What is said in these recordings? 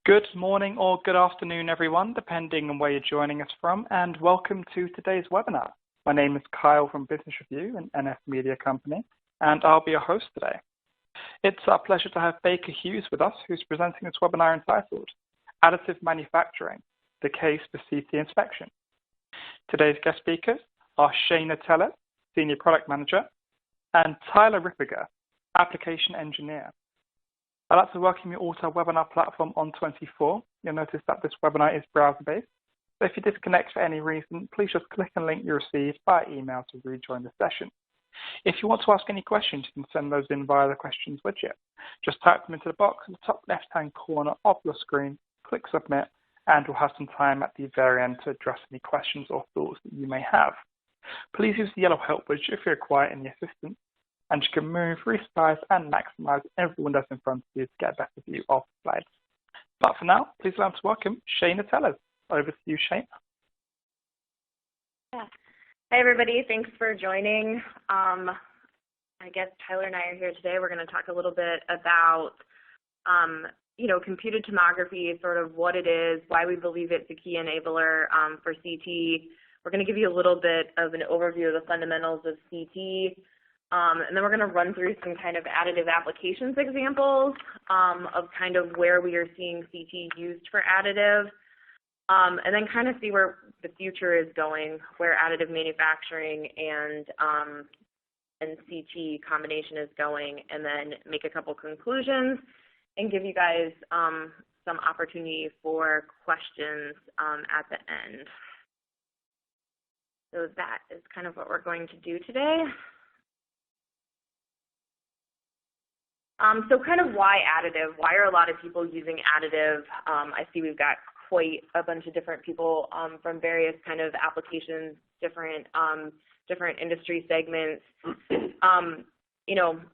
Good morning or good afternoon, everyone, depending on where you're joining us from, and welcome to today's webinar. My name is Kyle from Business Review, an NF Media company, and I'll be your host today. It's our pleasure to have Baker Hughes with us, who's presenting this webinar entitled Additive Manufacturing, the Case for CT Inspection. Today's guest speakers are Shayna Teller, Senior Product Manager, and Tyler Rippiger, Application Engineer. I'd like to welcome you all to our webinar platform On24. You'll notice that this webinar is browser-based. So if you disconnect for any reason, please just click on the link you received by email to rejoin the session. If you want to ask any questions, you can send those in via the questions widget. Just type them into the box in the top left-hand corner of your screen, click submit, and we'll have some time at the very end to address any questions or thoughts that you may have. Please use the yellow help widget if you require any assistance, and you can move, resize, and maximize every window in front of you to get a better view of the slides. But for now, please allow me to welcome Shayna Teller. Over to you, Shayna. Yeah. Hi, everybody. Thanks for joining. I guess Tyler and I are here today. We're going to talk a little bit about, computed tomography, sort of what it is, why we believe it's a key enabler for CT. We're going to give you a little bit of an overview of the fundamentals of CT. And then we're going to run through some kind of additive applications examples of kind of where we are seeing CT used for additive, and then kind of see where the future is going, where additive manufacturing and CT combination is going, and then make a couple conclusions and give you guys some opportunity for questions at the end. So that is kind of what we're going to do today. So kind of why additive? Why are a lot of people using additive? I see we've got quite a bunch of different people from various kind of applications, different industry segments.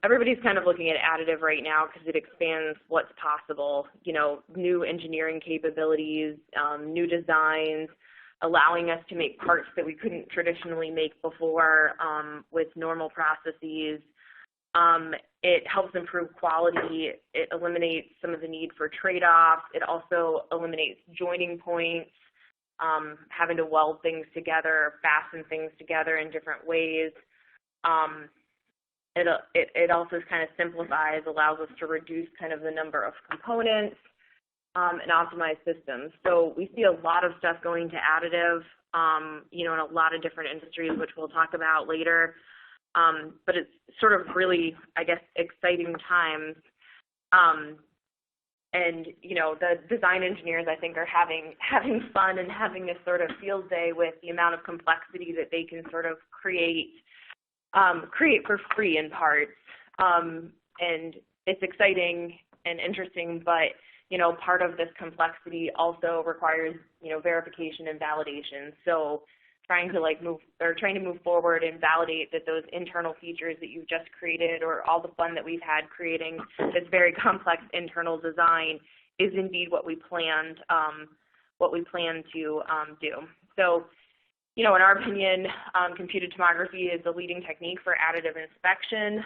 Everybody's kind of looking at additive right now because it expands what's possible. New engineering capabilities, new designs, allowing us to make parts that we couldn't traditionally make before with normal processes. It helps improve quality. It eliminates some of the need for trade-offs. It also eliminates joining points, having to weld things together, fasten things together in different ways. It also kind of simplifies, allows us to reduce kind of the number of components and optimize systems. So we see a lot of stuff going to additive, in a lot of different industries, which we'll talk about later. But it's sort of really, I guess, exciting times. And, the design engineers, I think, are having fun and having this sort of field day with the amount of complexity that they can sort of create for free in parts. And it's exciting and interesting, but, part of this complexity also requires, verification and validation. So trying to move forward and validate that those internal features that you've just created, or all the fun that we've had creating this very complex internal design, is indeed what we planned to do. So, in our opinion, computed tomography is the leading technique for additive inspection.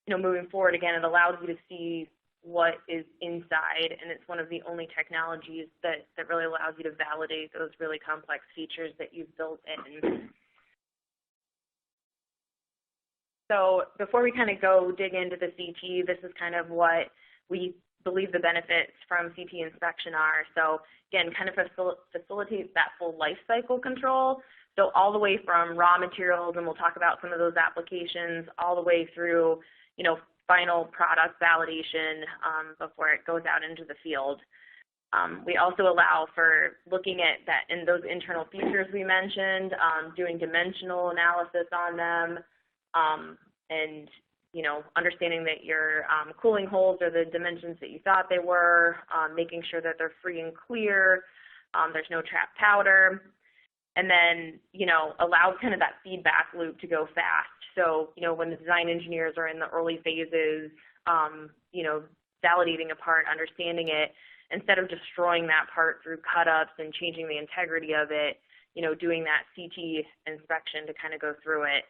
Moving forward, again, it allows you to see what is inside, and it's one of the only technologies that really allows you to validate those really complex features that you've built in. So before we kind of go dig into the CT, this is kind of what we believe the benefits from CT inspection are. So again, kind of facilitates that full life cycle control. So all the way from raw materials, and we'll talk about some of those applications, all the way through, final product validation before it goes out into the field. We also allow for looking at that in those internal features we mentioned, doing dimensional analysis on them, and understanding that your cooling holes are the dimensions that you thought they were, making sure that they're free and clear, there's no trapped powder, and then allows kind of that feedback loop to go fast. So, when the design engineers are in the early phases, validating a part, understanding it, instead of destroying that part through cut-ups and changing the integrity of it, doing that CT inspection to kind of go through it.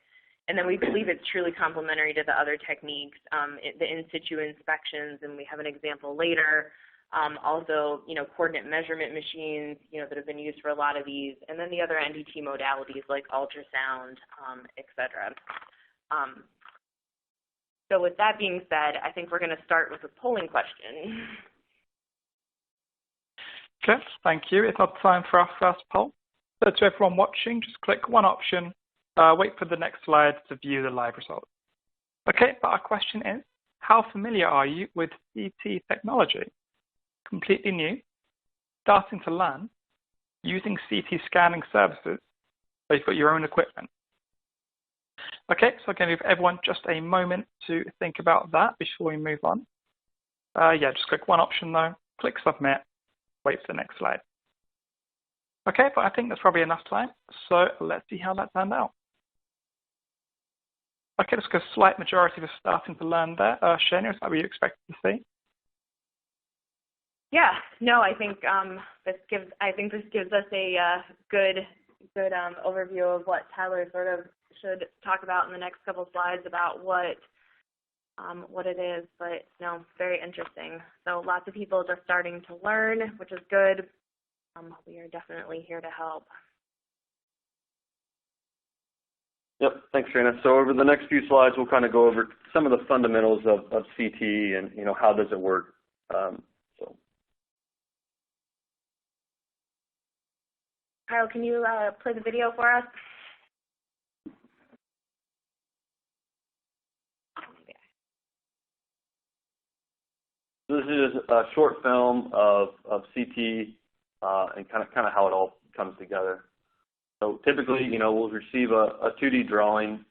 And then we believe it's truly complementary to the other techniques, the in situ inspections, and we have an example later Also, coordinate measurement machines, that have been used for a lot of these, and then the other NDT modalities like ultrasound, et cetera. So with that being said, I think we're going to start with a polling question. Okay, thank you. It's now time for our first poll. So to everyone watching, just click one option, wait for the next slide to view the live results. Okay, but our question is, how familiar are you with CT technology? Completely new, starting to learn, using CT scanning services, or you've got your own equipment? Okay, so I'm going to give everyone just a moment to think about that before we move on. Yeah, just click one option though, click submit, wait for the next slide. Okay, but I think that's probably enough time, so let's see how that turned out. Okay, let's go slight majority of us starting to learn there. Shania, is that what you expected to see? Yeah, no, I think this gives us a good overview of what Tyler sort of should talk about in the next couple slides about what it is, but no, very interesting. So lots of people just starting to learn, which is good. We are definitely here to help. Yep, thanks, Shana. So over the next few slides, we'll kind of go over some of the fundamentals of CT and how does it work. Kyle, can you play the video for us? This is just a short film of CT and kind of how it all comes together. So typically, we'll receive a 2D drawing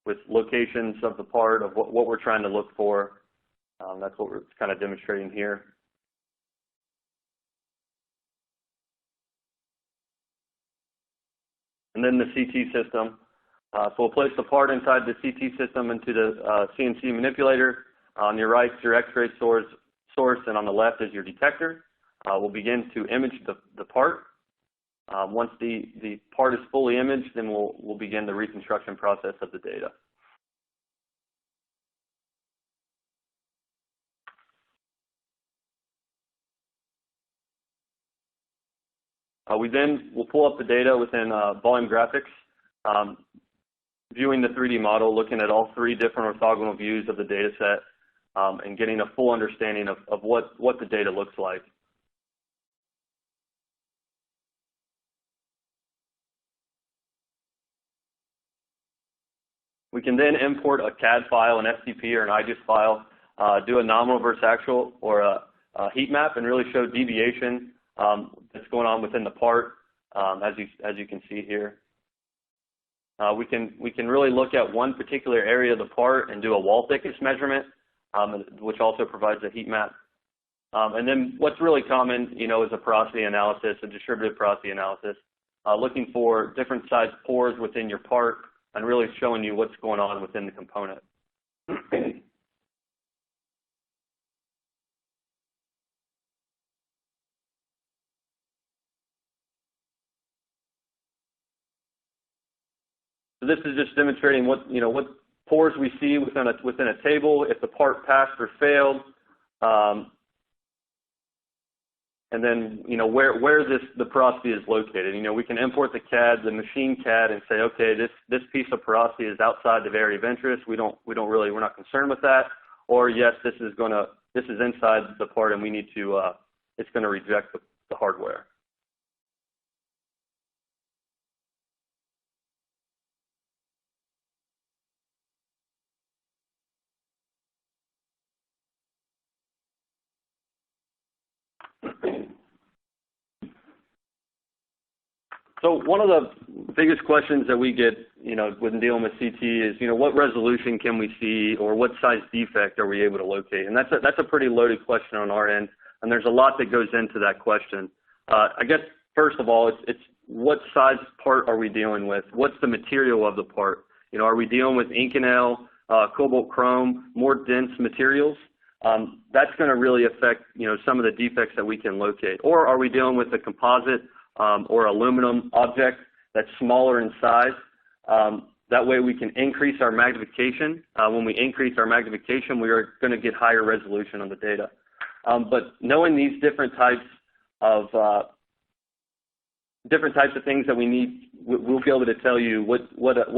with locations of the part of what we're trying to look for. That's what we're kind of demonstrating here. And then the CT system. So we'll place the part inside the CT system into the CNC manipulator. On your right is your X-ray source, and on the left is your detector. We'll begin to image the part. Once the part is fully imaged, then we'll begin the reconstruction process of the data. We then will pull up the data within volume graphics, viewing the 3D model, looking at all three different orthogonal views of the data set, and getting a full understanding of what the data looks like. We can then import a CAD file, an FTP, or an IGES file, do a nominal versus actual or a heat map, and really show deviation that's going on within the part, as you can see here. We can really look at one particular area of the part and do a wall thickness measurement, which also provides a heat map. And then what's really common, is a porosity analysis, a distributed porosity analysis, looking for different sized pores within your part and really showing you what's going on within the component. So this is just demonstrating what pores we see within a table, if the part passed or failed, and then where the porosity is located. We can import the CAD, the machine CAD, and say, okay, this piece of porosity is outside the area of interest. We're not concerned with that. Or yes, this is inside the part, and we need to. It's going to reject the hardware. So one of the biggest questions that we get, when dealing with CT is, what resolution can we see, or what size defect are we able to locate? And that's a pretty loaded question on our end, and there's a lot that goes into that question. I guess first of all, it's what size part are we dealing with? What's the material of the part? Are we dealing with Inconel, cobalt chrome, more dense materials? That's going to really affect some of the defects that we can locate. Or are we dealing with a composite or aluminum object that's smaller in size? That way we can increase our magnification. When we increase our magnification, we are going to get higher resolution on the data. But knowing these different types of things that we need, we'll be able to tell you what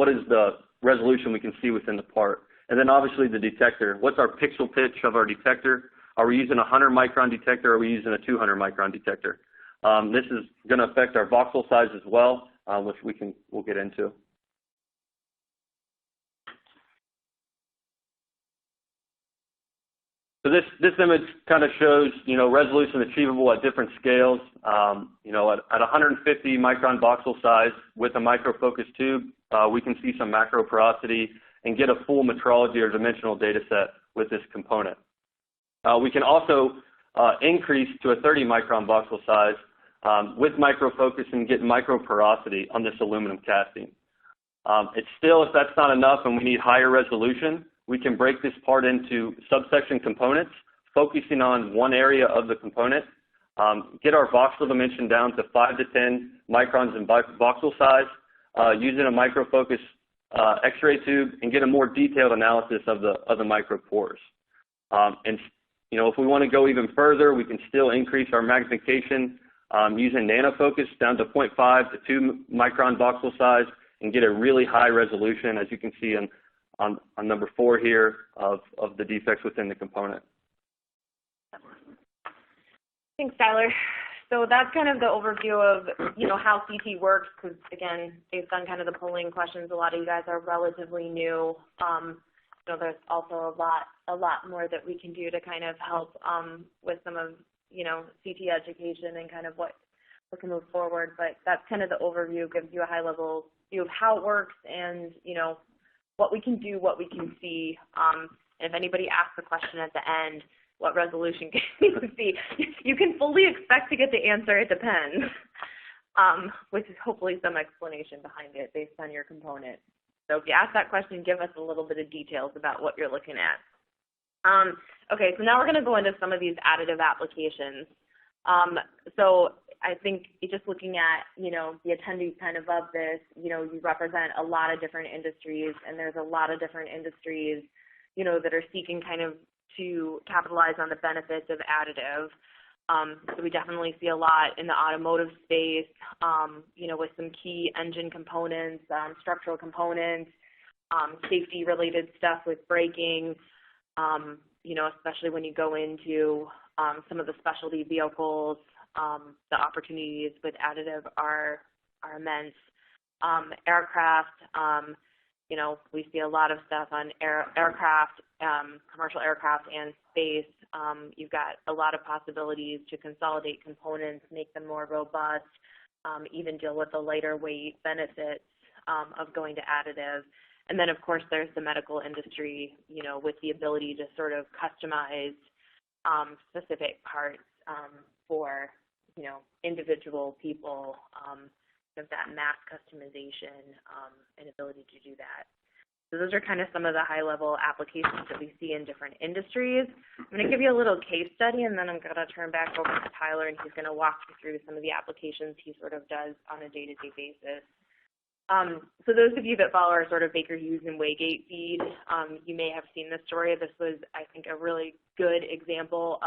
is the resolution we can see within the part. And then obviously the detector. What's our pixel pitch of our detector? Are we using a 100 micron detector or are we using a 200 micron detector? This is going to affect our voxel size as well, which we'll get into. So this image kind of shows, resolution achievable at different scales. At 150 micron voxel size with a micro focus tube, we can see some macro porosity and get a full metrology or dimensional data set with this component. We can also increase to a 30 micron voxel size with micro focus and get micro porosity on this aluminum casting. It's still, if that's not enough and we need higher resolution, we can break this part into subsection components, focusing on one area of the component, get our voxel dimension down to 5 to 10 microns in voxel size, using a micro focus X-ray tube, and get a more detailed analysis of the micro pores. If we want to go even further, we can still increase our magnification using nanofocus down to 0.5 to 2 micron voxel size and get a really high resolution, as you can see on number 4 here, of the defects within the component. Thanks, Tyler. So that's kind of the overview of, how CT works, because, again, based on kind of the polling questions, a lot of you guys are relatively new. There's also a lot more that we can do to kind of help with some of, CT education and kind of what can move forward. But that's kind of the overview, gives you a high-level view of how it works and, what we can do, what we can see. And if anybody asks a question at the end, what resolution can you see, you can fully expect to get the answer, it depends, which is hopefully some explanation behind it based on your component. So if you ask that question, give us a little bit of details about what you're looking at. Okay, so now we're going to go into some of these additive applications. So I think just looking at, the attendees kind of this, you represent a lot of different industries, and there's a lot of different industries, that are seeking kind of to capitalize on the benefits of additive. So we definitely see a lot in the automotive space, with some key engine components, structural components, safety-related stuff with braking, especially when you go into some of the specialty vehicles. The opportunities with additive are immense. Aircraft, we see a lot of stuff on aircraft, commercial aircraft and space. You've got a lot of possibilities to consolidate components, make them more robust, even deal with the lighter weight benefits of going to additive. And then, of course, there's the medical industry, with the ability to sort of customize specific parts for, individual people, that mass customization and ability to do that. So those are kind of some of the high-level applications that we see in different industries. I'm going to give you a little case study, and then I'm going to turn back over to Tyler, and he's going to walk you through some of the applications he sort of does on a day-to-day basis. So those of you that follow our sort of Baker Hughes and Waygate feed, you may have seen this story. This was, I think, a really good example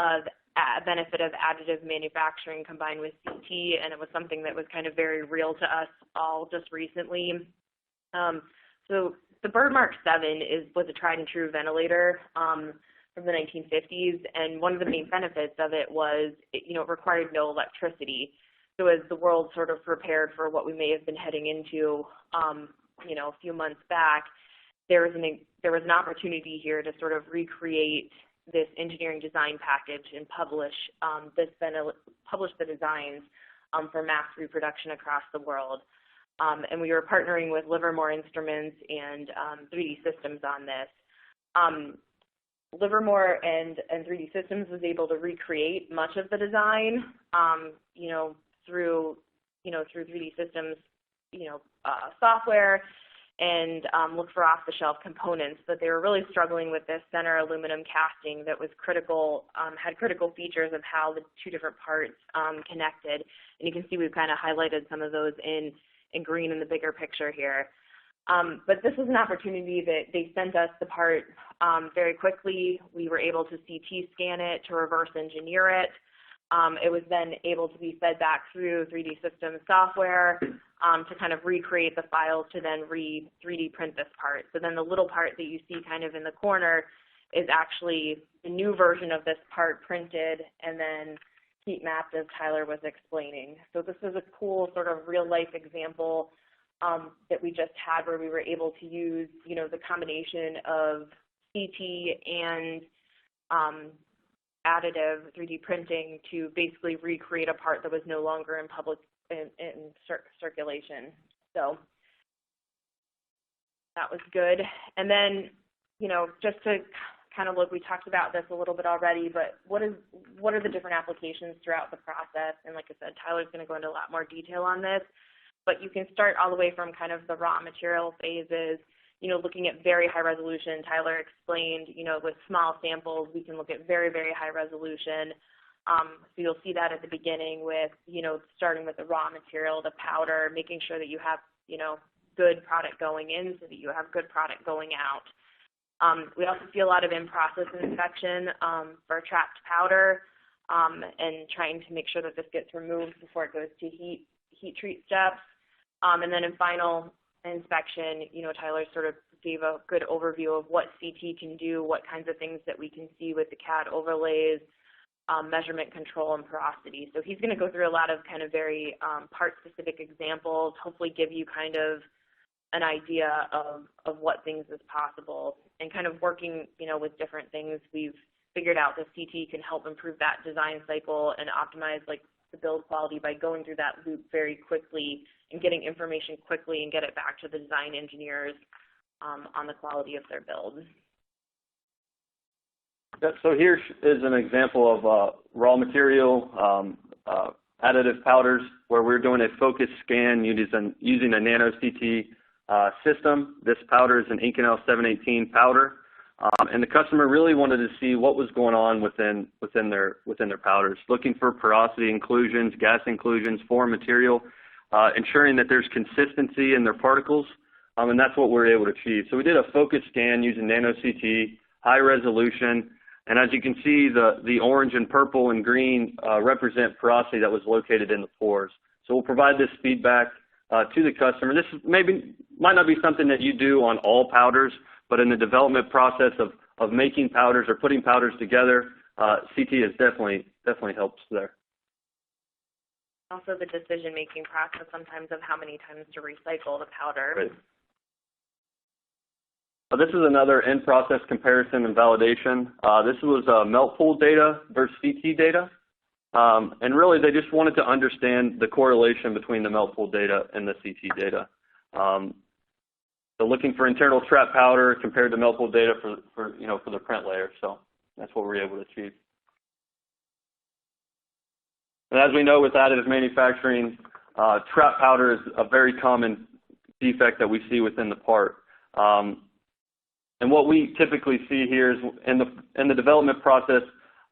of a benefit of additive manufacturing combined with CT, and it was something that was kind of very real to us all just recently. So the Bird Mark 7 was a tried and true ventilator from the 1950s, and one of the main benefits of it was it required no electricity. So as the world sort of prepared for what we may have been heading into, a few months back, there was an opportunity here to sort of recreate this engineering design package and publish the designs for mass reproduction across the world. And we were partnering with Livermore Instruments and 3D Systems on this. Livermore and 3D Systems was able to recreate much of the design, through 3D Systems, software, and look for off-the-shelf components. But they were really struggling with this center aluminum casting that was critical, had critical features of how the two different parts connected. And you can see we've kind of highlighted some of those in green in the bigger picture here. But this was an opportunity that they sent us the part very quickly. We were able to CT scan it, to reverse engineer it. It was then able to be fed back through 3D Systems software to kind of recreate the files to then 3D print this part. So then the little part that you see kind of in the corner is actually the new version of this part printed and then heat mapped, as Tyler was explaining. So this is a cool sort of real life example that we just had, where we were able to use, you know, the combination of CT and additive 3D printing to basically recreate a part that was no longer in public circulation. So that was good. And then, you know, just to kind of look, we talked about this a little bit already, but what are the different applications throughout the process? And like I said, Tyler's going to go into a lot more detail on this, but you can start all the way from kind of the raw material phases, you know, looking at very high resolution. Tyler explained, you know, with small samples, we can look at very, very high resolution. So you'll see that at the beginning with, you know, starting with the raw material, the powder, making sure that you have, you know, good product going in so that you have good product going out. We also see a lot of in-process inspection for trapped powder and trying to make sure that this gets removed before it goes to heat treat steps. And then in final inspection, you know, Tyler sort of gave a good overview of what CT can do, what kinds of things that we can see with the CAD overlays, measurement control, and porosity. So he's going to go through a lot of kind of very part-specific examples, hopefully give you kind of an idea of what things is possible. And kind of working, you know, with different things, we've figured out that CT can help improve that design cycle and optimize like the build quality by going through that loop very quickly and getting information quickly and get it back to the design engineers on the quality of their build. Yeah, so here is an example of raw material additive powders where we're doing a focus scan using a nano CT system. This powder is an Inconel 718 powder, and the customer really wanted to see what was going on within their powders, looking for porosity inclusions, gas inclusions, foreign material, ensuring that there's consistency in their particles, and that's what we're able to achieve. So we did a focus scan using nano CT, high resolution, and as you can see, the orange and purple and green represent porosity that was located in the pores. So we'll provide this feedback to the customer. This might not be something that you do on all powders, but in the development process of making powders or putting powders together, CT is definitely helps there. Also the decision-making process sometimes of how many times to recycle the powder. Right. This is another in-process comparison and validation. This was melt pool data versus CT data. And really, they just wanted to understand the correlation between the melt pool data and the CT data. So looking for internal trap powder compared to melt pool data for the print layer. So that's what we're able to achieve. And as we know with additive manufacturing, trap powder is a very common defect that we see within the part. And what we typically see here is in the development process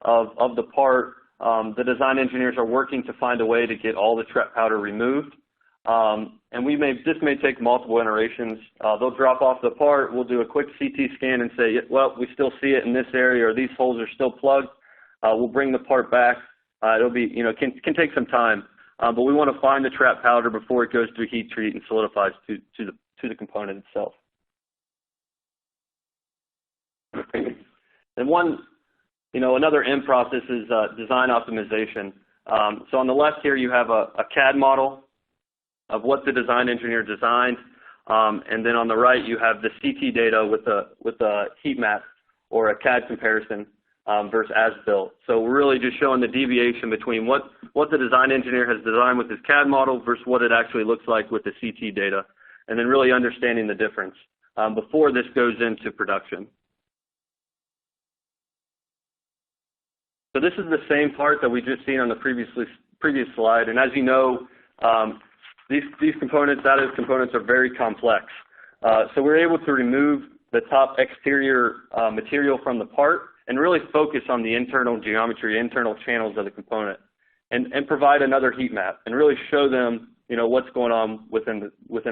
of the part, the design engineers are working to find a way to get all the trap powder removed. And this may take multiple iterations. They'll drop off the part, we'll do a quick CT scan and say, well, we still see it in this area, or these holes are still plugged. We'll bring the part back. It'll be, can take some time, but we want to find the trap powder before it goes through heat treat and solidifies to the component itself. And another in process is design optimization. So on the left here, you have a CAD model of what the design engineer designed, and then on the right, you have the CT data with a heat map or a CAD comparison versus as built. So we're really just showing the deviation between what the design engineer has designed with his CAD model versus what it actually looks like with the CT data, and then really understanding the difference before this goes into production. So this is the same part that we just seen on the previous slide, and as you know, these components, additive components, are very complex. So we're able to remove the top exterior material from the part and really focus on the internal geometry, internal channels of the component, and provide another heat map and really show them, what's going on within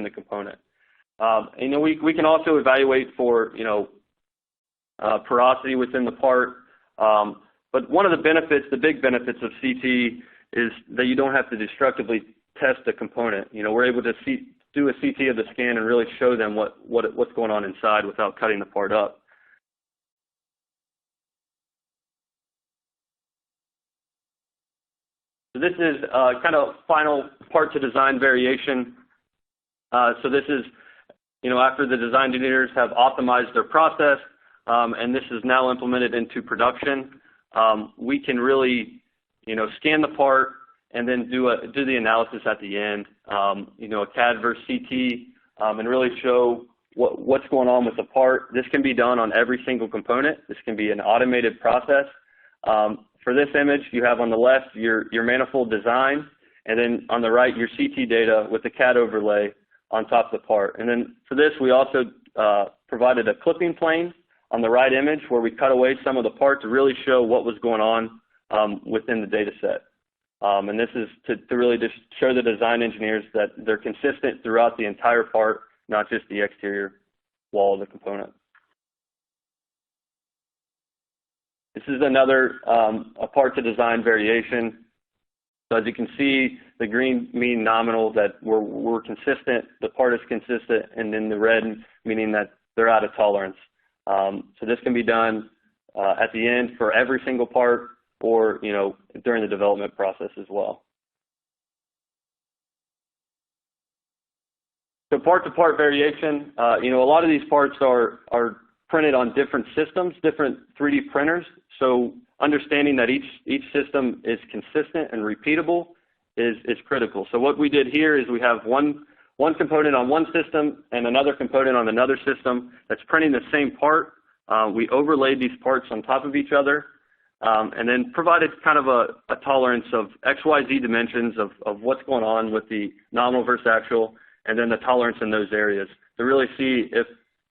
the component. You know, we can also evaluate for, you know, porosity within the part. But one of the benefits, the big benefits of CT is that you don't have to destructively test a component. You know, we're able to do a CT of the scan and really show them what's going on inside without cutting the part up. So this is kind of final part to design variation. So this is, you know, after the design engineers have optimized their process, and this is now implemented into production, we can really, you know, scan the part and then do the analysis at the end, you know, a CAD versus CT, and really show what's going on with the part. This can be done on every single component. This can be an automated process. For this image, you have on the left your manifold design, and then on the right your CT data with the CAD overlay on top of the part. And then for this, we also provided a clipping plane on the right image where we cut away some of the part to really show what was going on within the data set. And this is to really just show the design engineers that they're consistent throughout the entire part, not just the exterior wall of the component. This is another a part to design variation. So as you can see, the green mean nominal that we're consistent, the part is consistent, and then the red meaning that they're out of tolerance. So this can be done at the end for every single part, or, you know, during the development process as well. So part-to-part variation, you know, a lot of these parts are printed on different systems, different 3D printers. So understanding that each system is consistent and repeatable is critical. So what we did here is we have one component on one system and another component on another system that's printing the same part. We overlaid these parts on top of each other, and then provided kind of a tolerance of XYZ dimensions of what's going on with the nominal versus actual, and then the tolerance in those areas to really see if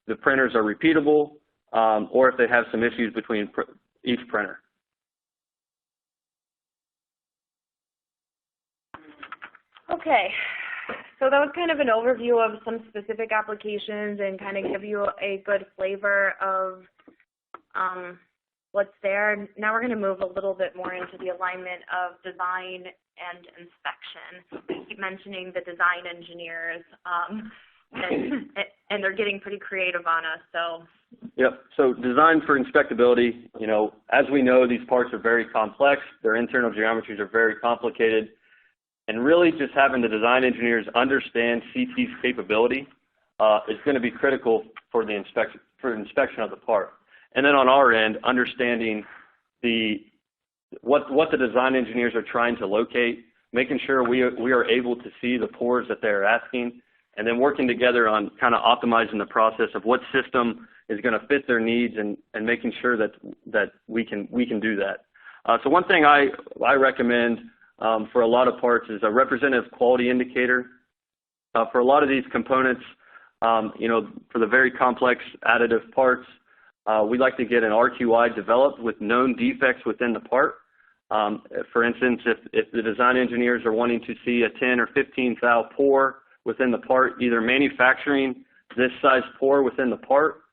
the printers are repeatable, or if they have some issues between each printer. Okay, so that was kind of an overview of some specific applications and kind of give you a good flavor of what's there. Now we're going to move a little bit more into the alignment of design and inspection. We keep mentioning the design engineers, and they're getting pretty creative on us. So. Yep. So design for inspectability. You know, as we know, these parts are very complex. Their internal geometries are very complicated. And really just having the design engineers understand CT's capability is going to be critical for the inspection of the part. And then on our end, understanding what the design engineers are trying to locate, making sure we are able to see the pores that they're asking, and then working together on kind of optimizing the process of what system is going to fit their needs, and making sure that we can do that. So one thing I recommend for a lot of parts is a representative quality indicator. For a lot of these components, you know, for the very complex additive parts, we like to get an RQI developed with known defects within the part. For instance, if the design engineers are wanting to see a 10 or 15 thou pore within the part, either manufacturing this size pore within the part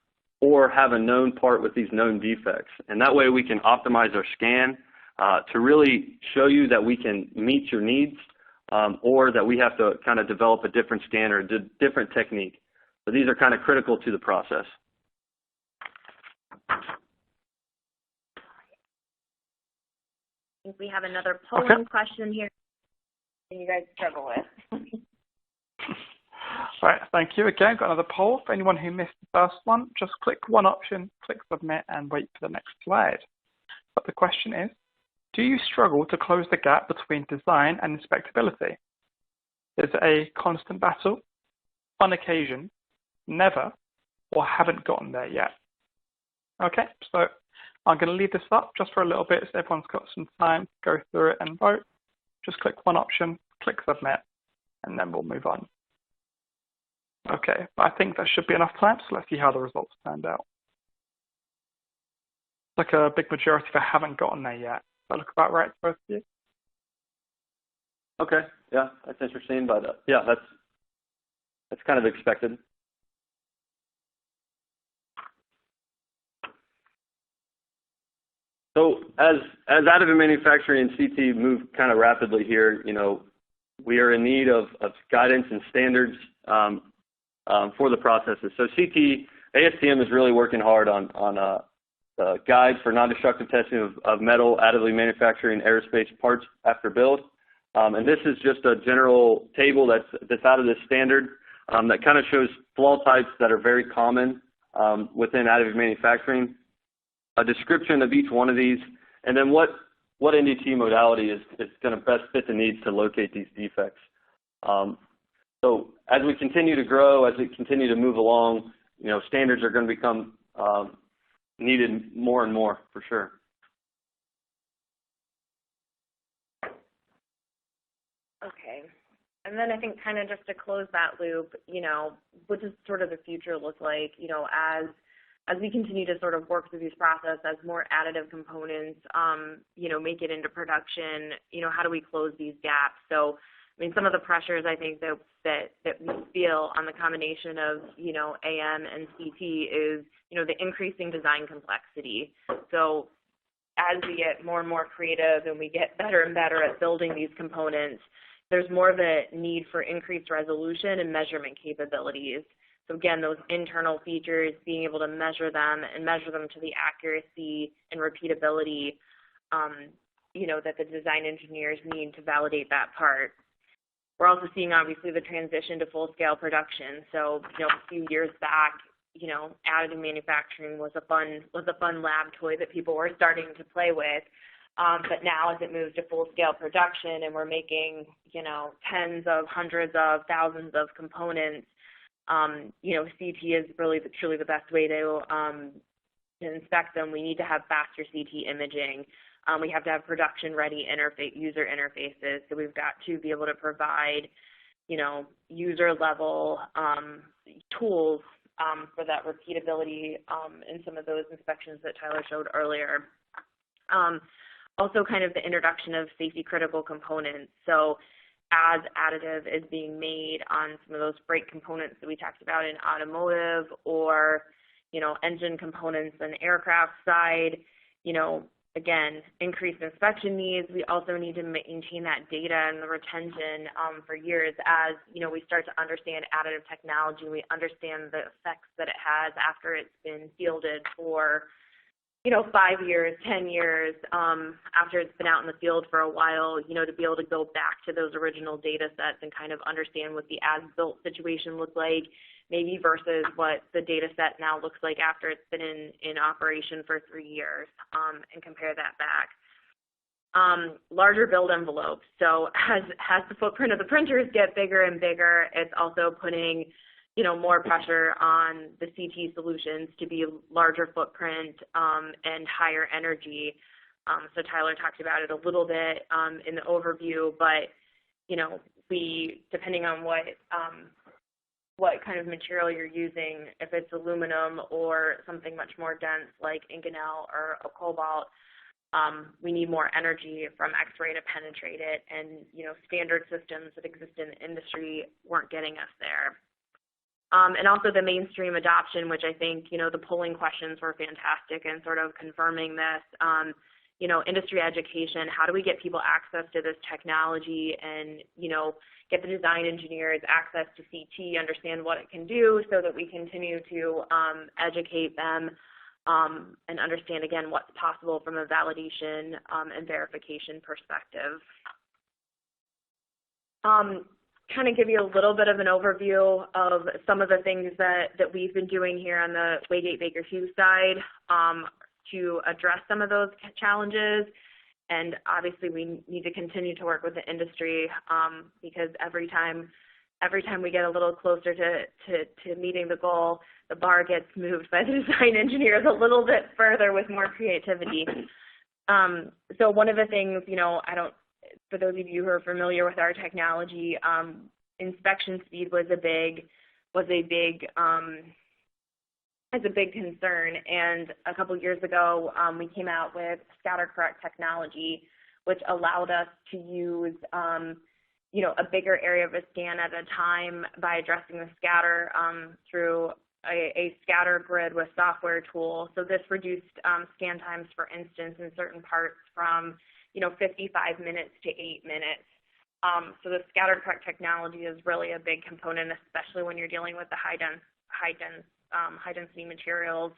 or have a known part with these known defects. And that way we can optimize our scan to really show you that we can meet your needs, or that we have to kind of develop a different scan or a different technique. So these are kind of critical to the process. I think we have another polling question here that you guys struggle with. All right, thank you. Again, got another poll. For anyone who missed the first one, just click one option, click submit, and wait for the next slide. But the question is, do you struggle to close the gap between design and inspectability? Is it a constant battle, on occasion, never, or haven't gotten there yet? Okay, so I'm going to leave this up just for a little bit so everyone's got some time to go through it and vote. Just click one option, click submit, and then we'll move on. Okay, I think that should be enough time, so let's see how the results turned out. Like a big majority that haven't gotten there yet. Does that look about right to both of you? Okay, yeah, that's interesting, but yeah, that's kind of expected. So as additive manufacturing and CT move kind of rapidly here, we are in need of guidance and standards for the processes. So ASTM is really working hard on guides for non-destructive testing of metal additively manufacturing aerospace parts after build. And this is just a general table that's out of this standard that kind of shows flaw types that are very common within additive manufacturing, a description of each one of these, and then what NDT modality is going to best fit the needs to locate these defects. So as we continue to grow, as we continue to move along, standards are going to become needed more and more, for sure. Okay. And then I think kind of just to close that loop, what does sort of the future look like, as we continue to sort of work through these processes, as more additive components, make it into production, how do we close these gaps? So, some of the pressures I think that we feel on the combination of, AM and CT is, the increasing design complexity. So as we get more and more creative and we get better and better at building these components, there's more of a need for increased resolution and measurement capabilities. So again, those internal features, being able to measure them and measure them to the accuracy and repeatability, that the design engineers need to validate that part. We're also seeing, obviously, the transition to full-scale production. So, a few years back, additive manufacturing was a fun lab toy that people were starting to play with. But now, as it moves to full-scale production and we're making, tens of hundreds of thousands of components, CT is really truly the best way to inspect them. We need to have faster CT imaging. We have to have production-ready user interfaces. So we've got to be able to provide, user-level tools for that repeatability in some of those inspections that Tyler showed earlier. Also, kind of the introduction of safety-critical components. So as additive is being made on some of those brake components that we talked about in automotive, or, engine components on the aircraft side, again, increased inspection needs. We also need to maintain that data and the retention for years as, we start to understand additive technology. We understand the effects that it has after it's been fielded for, 5 years, 10 years, after it's been out in the field for a while, to be able to go back to those original data sets and kind of understand what the as-built situation looked like, maybe versus what the data set now looks like after it's been in operation for 3 years, and compare that back. Larger build envelopes. So as the footprint of the printers get bigger and bigger, it's also putting, more pressure on the CT solutions to be larger footprint and higher energy. So Tyler talked about it a little bit in the overview, but, we, depending on what kind of material you're using, if it's aluminum or something much more dense like Inconel or a cobalt, we need more energy from X-ray to penetrate it, and standard systems that exist in the industry weren't getting us there. And also the mainstream adoption, which I think, the polling questions were fantastic and sort of confirming this. Industry education, how do we get people access to this technology and, get the design engineers access to CT, understand what it can do so that we continue to educate them and understand, again, what's possible from a validation and verification perspective. Kind of give you a little bit of an overview of some of the things that we've been doing here on the Waygate Baker Hughes side to address some of those challenges. And obviously we need to continue to work with the industry because every time we get a little closer to meeting the goal, the bar gets moved by the design engineers a little bit further with more creativity. So one of the things, for those of you who are familiar with our technology, inspection speed was a big concern. And a couple years ago, we came out with scatter correct technology, which allowed us to use, a bigger area of a scan at a time by addressing the scatter through a scatter grid with software tool. So this reduced scan times, for instance, in certain parts from 55 minutes to 8 minutes. So the scatter correct technology is really a big component, especially when you're dealing with the high density materials.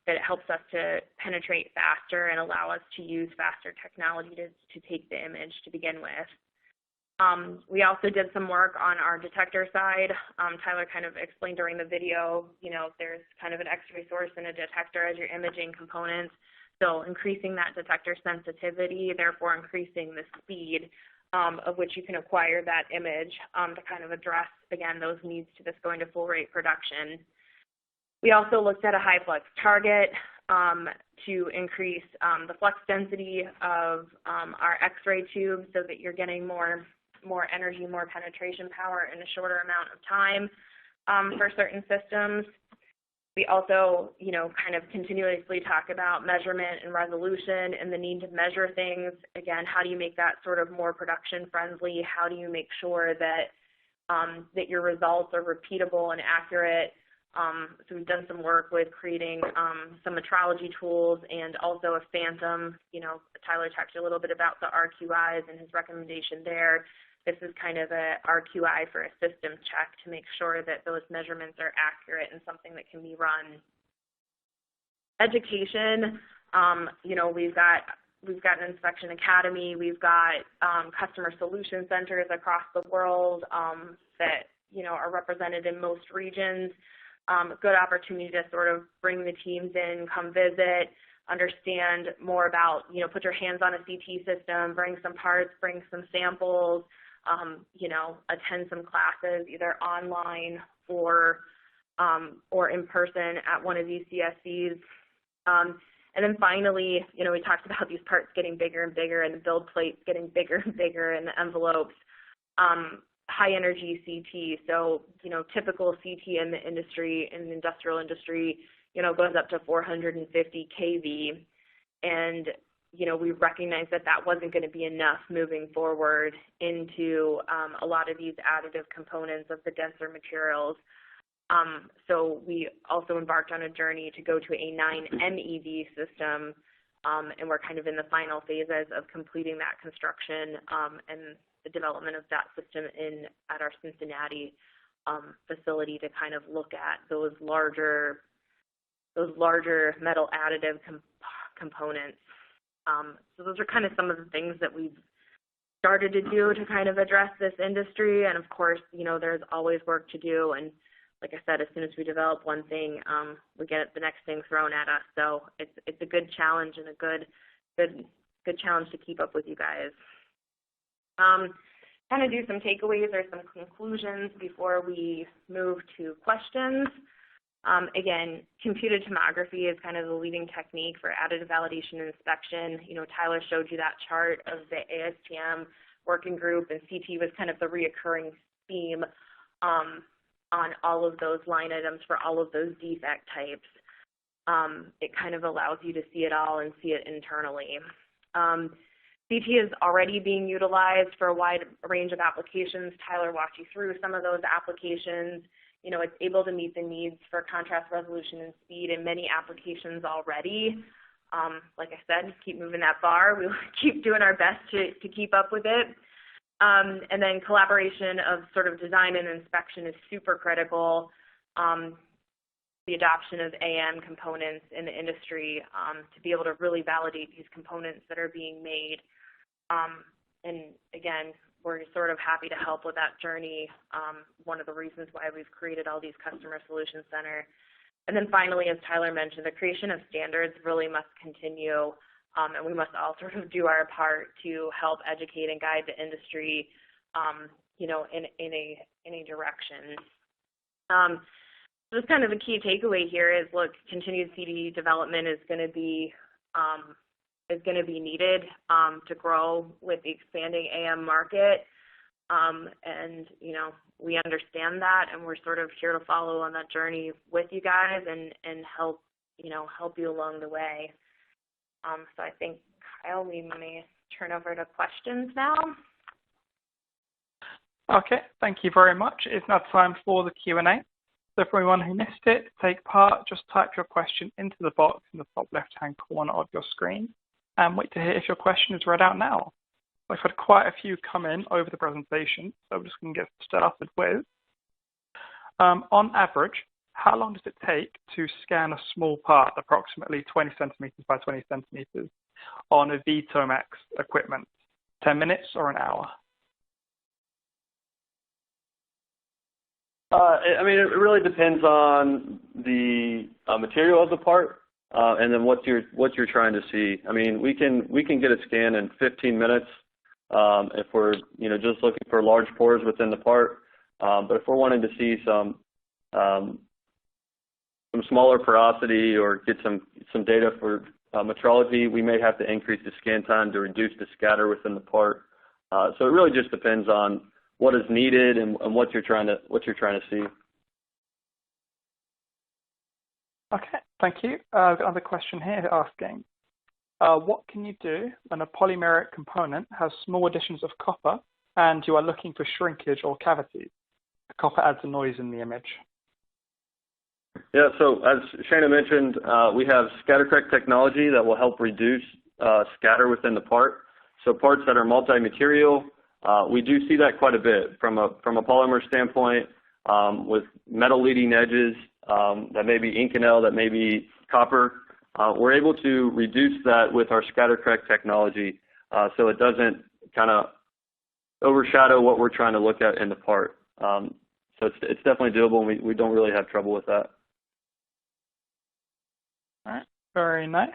That it helps us to penetrate faster and allow us to use faster technology to take the image to begin with. We also did some work on our detector side. Tyler kind of explained during the video, there's kind of an X-ray source and a detector as your imaging components. So increasing that detector sensitivity, therefore increasing the speed of which you can acquire that image to kind of address, again, those needs to this going to full rate production. We also looked at a high flux target to increase the flux density of our X-ray tubes so that you're getting more energy, more penetration power in a shorter amount of time for certain systems. We also, kind of continuously talk about measurement and resolution and the need to measure things. Again, how do you make that sort of more production friendly? How do you make sure that that your results are repeatable and accurate? So we've done some work with creating some metrology tools and also a phantom. Tyler talked a little bit about the RQIs and his recommendation there. This is kind of a RQI for a system check to make sure that those measurements are accurate and something that can be run. Education, we've got an inspection academy. We've got customer solution centers across the world that are represented in most regions. Good opportunity to sort of bring the teams in, come visit, understand more about, put your hands on a CT system, bring some parts, bring some samples, attend some classes either online or in person at one of these CSCs. And then finally, we talked about these parts getting bigger and bigger and the build plates getting bigger and bigger and the envelopes. High energy CT, so typical CT in the industry, in the industrial industry, goes up to 450 kV, and we recognized that wasn't going to be enough moving forward into a lot of these additive components of the denser materials. So we also embarked on a journey to go to a 9 MeV system, and we're kind of in the final phases of completing that construction and the development of that system at our Cincinnati facility to kind of look at those larger metal additive components. So those are kind of some of the things that we've started to do to kind of address this industry. And of course, there's always work to do. And like I said, as soon as we develop one thing, we get the next thing thrown at us. So it's a good challenge and a good challenge to keep up with you guys. Kind of do some takeaways or some conclusions before we move to questions. Again, computed tomography is kind of the leading technique for additive validation and inspection. Tyler showed you that chart of the ASTM working group, and CT was kind of the reoccurring theme on all of those line items for all of those defect types. It kind of allows you to see it all and see it internally. CT is already being utilized for a wide range of applications. Tyler walked you through some of those applications. It's able to meet the needs for contrast, resolution, and speed in many applications already. Like I said, keep moving that bar. We'll keep doing our best to keep up with it. And then collaboration of sort of design and inspection is super critical. The adoption of AM components in the industry to be able to really validate these components that are being made. And again, we're sort of happy to help with that journey. One of the reasons why we've created all these customer solution center. And then finally, as Tyler mentioned, the creation of standards really must continue, and we must all sort of do our part to help educate and guide the industry, in a direction. Just kind of the key takeaway here is, look, continued CD development is going to be needed to grow with the expanding AM market, and we understand that, and we're sort of here to follow on that journey with you guys and help you along the way. So I think, Kyle, we may turn over to questions now. Okay, thank you very much. It's now time for the Q&A. So for anyone who missed it, to take part, just type your question into the box in the top left-hand corner of your screen and wait to hear if your question is read out now. I've had quite a few come in over the presentation, so I'm just going to get started with. On average, how long does it take to scan a small part, approximately 20 centimeters by 20 centimeters, on a Vitomax equipment? 10 minutes or an hour? I mean, it really depends on the material of the part and then what you're trying to see. I mean, we can get a scan in 15 minutes if we're just looking for large pores within the part. But if we're wanting to see some smaller porosity or get some data for metrology, we may have to increase the scan time to reduce the scatter within the part. So it really just depends on what is needed and what you're trying to see. Okay, thank you. I've got another question here asking, what can you do when a polymeric component has small additions of copper and you are looking for shrinkage or cavities? The copper adds a noise in the image. Yeah, so as Shana mentioned, we have scatter correct technology that will help reduce scatter within the part. So parts that are multi-material, we do see that quite a bit from a polymer standpoint with metal leading edges that may be Inconel, that may be copper. We're able to reduce that with our scatter correct technology so it doesn't kind of overshadow what we're trying to look at in the part. So it's definitely doable, and we don't really have trouble with that. All right, very nice.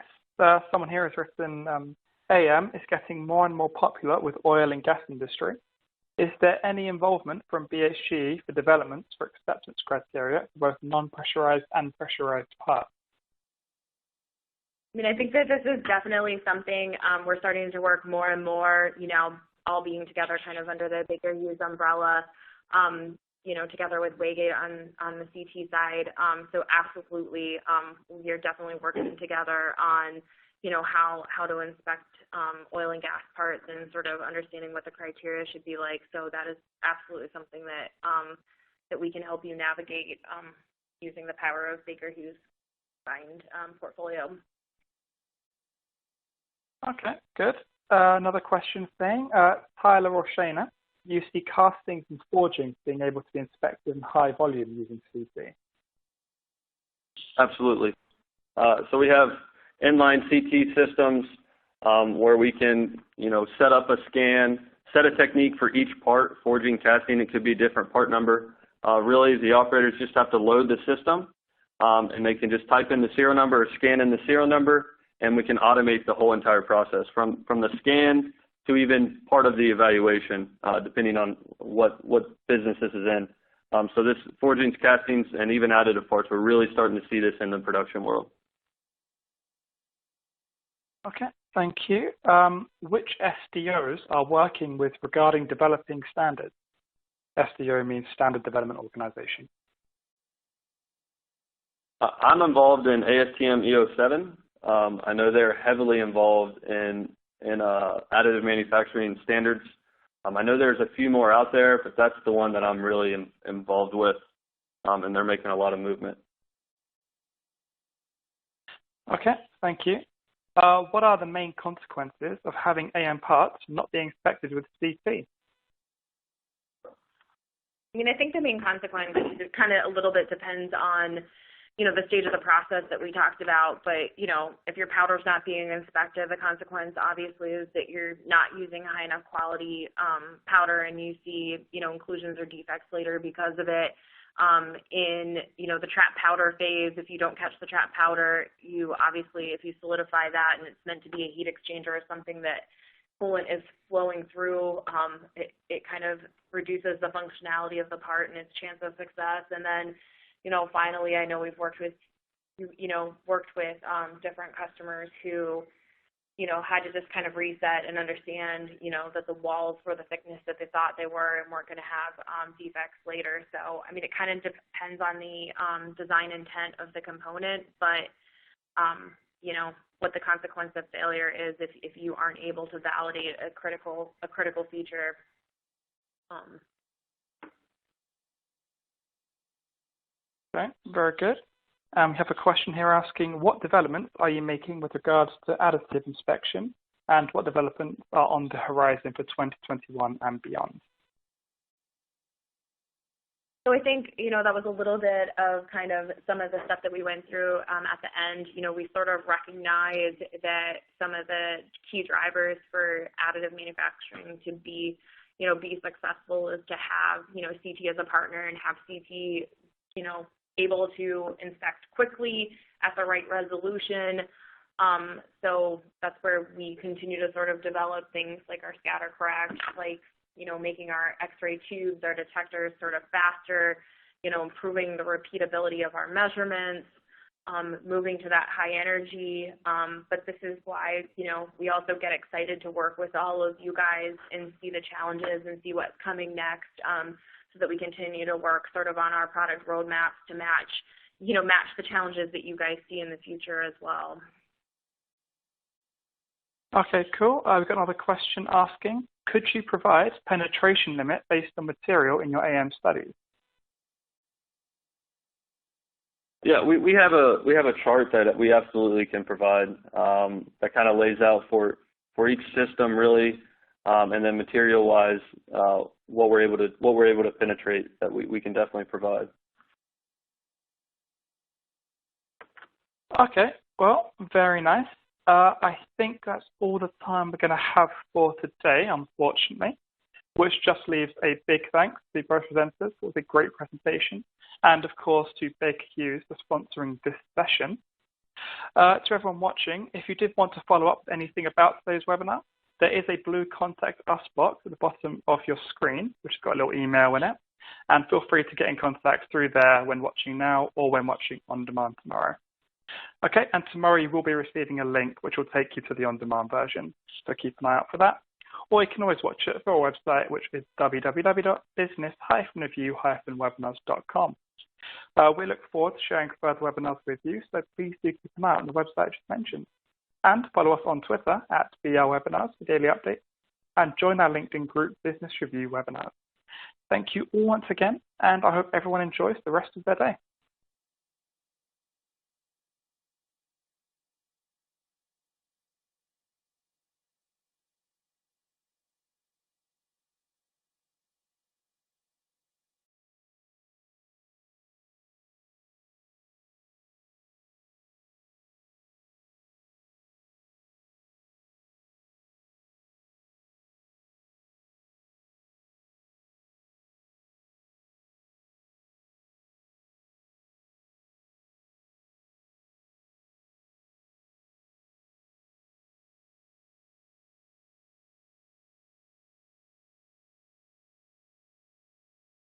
Someone here has written, AM is getting more and more popular with oil and gas industry. Is there any involvement from BHGE for developments for acceptance criteria for both non-pressurized and pressurized parts? I mean, I think that this is definitely something we're starting to work more and more, all being together kind of under the Baker Hughes umbrella, together with Waygate on the CT side. So absolutely, we are definitely working together on, how to inspect oil and gas parts and sort of understanding what the criteria should be like. So that is absolutely something that that we can help you navigate using the power of Baker Hughes combined portfolio. Okay, good. Another question saying, Tyler or Shana, you see castings and forgings being able to be inspected in high volume using CT? Absolutely. So we have inline CT systems where we can, set up a scan, set a technique for each part, forging, casting. It could be a different part number. Really, the operators just have to load the system, and they can just type in the serial number or scan in the serial number, and we can automate the whole entire process from the scan to even part of the evaluation, depending on what business this is in. So this forgings, castings, and even additive parts, we're really starting to see this in the production world. Okay, thank you. Which SDOs are working with regarding developing standards? SDO means Standard Development Organization. I'm involved in ASTM EO7. I know they're heavily involved in additive manufacturing standards. I know there's a few more out there, but that's the one that I'm really involved with, and they're making a lot of movement. Okay, thank you. What are the main consequences of having AM parts not being inspected with CT? I mean, I think the main consequence kind of a little bit depends on, the stage of the process that we talked about. But, if your powder's not being inspected, the consequence obviously is that you're not using high enough quality powder, and you see, inclusions or defects later because of it. In, the trap powder phase, if you don't catch the trap powder, you obviously, if you solidify that and it's meant to be a heat exchanger or something that coolant is flowing through, it kind of reduces the functionality of the part and its chance of success. And then, finally, I know we've worked with different customers who, had to just kind of reset and understand, that the walls were the thickness that they thought they were and weren't going to have defects later. So, I mean, it kind of depends on the design intent of the component, but, what the consequence of failure is if you aren't able to validate a critical feature. Okay, very good. We have a question here asking, what developments are you making with regards to additive inspection, and what developments are on the horizon for 2021 and beyond? So I think, that was a little bit of kind of some of the stuff that we went through at the end. We sort of recognized that some of the key drivers for additive manufacturing to be successful is to have, CT as a partner and have CT, able to inspect quickly at the right resolution. So that's where we continue to sort of develop things like our scatter correct, like making our X-ray tubes, our detectors sort of faster, improving the repeatability of our measurements, moving to that high energy. But this is why, we also get excited to work with all of you guys and see the challenges and see what's coming next, so that we continue to work sort of on our product roadmaps to match the challenges that you guys see in the future as well. Okay, cool. We've got another question asking, could you provide penetration limit based on material in your AM studies? Yeah, we have a chart that we absolutely can provide that kind of lays out for each system really, and then material-wise what we're able to penetrate that we can definitely provide. Okay, well, very nice. I think that's all the time we're going to have for today, unfortunately, which just leaves a big thanks to both presenters. It was a great presentation. And of course, to Baker Hughes for sponsoring this session. To everyone watching, if you did want to follow up with anything about today's webinar, there is a blue Contact Us box at the bottom of your screen, which has got a little email in it. And feel free to get in contact through there when watching now or when watching on demand tomorrow. Okay, and tomorrow you will be receiving a link which will take you to the on-demand version, so keep an eye out for that. Or you can always watch it through our website, which is www.business-review-webinars.com. We look forward to sharing further webinars with you, so please do keep an eye on the website just mentioned. And follow us on Twitter at BLWebinars for daily updates, and join our LinkedIn group, Business Review Webinars. Thank you all once again, and I hope everyone enjoys the rest of their day.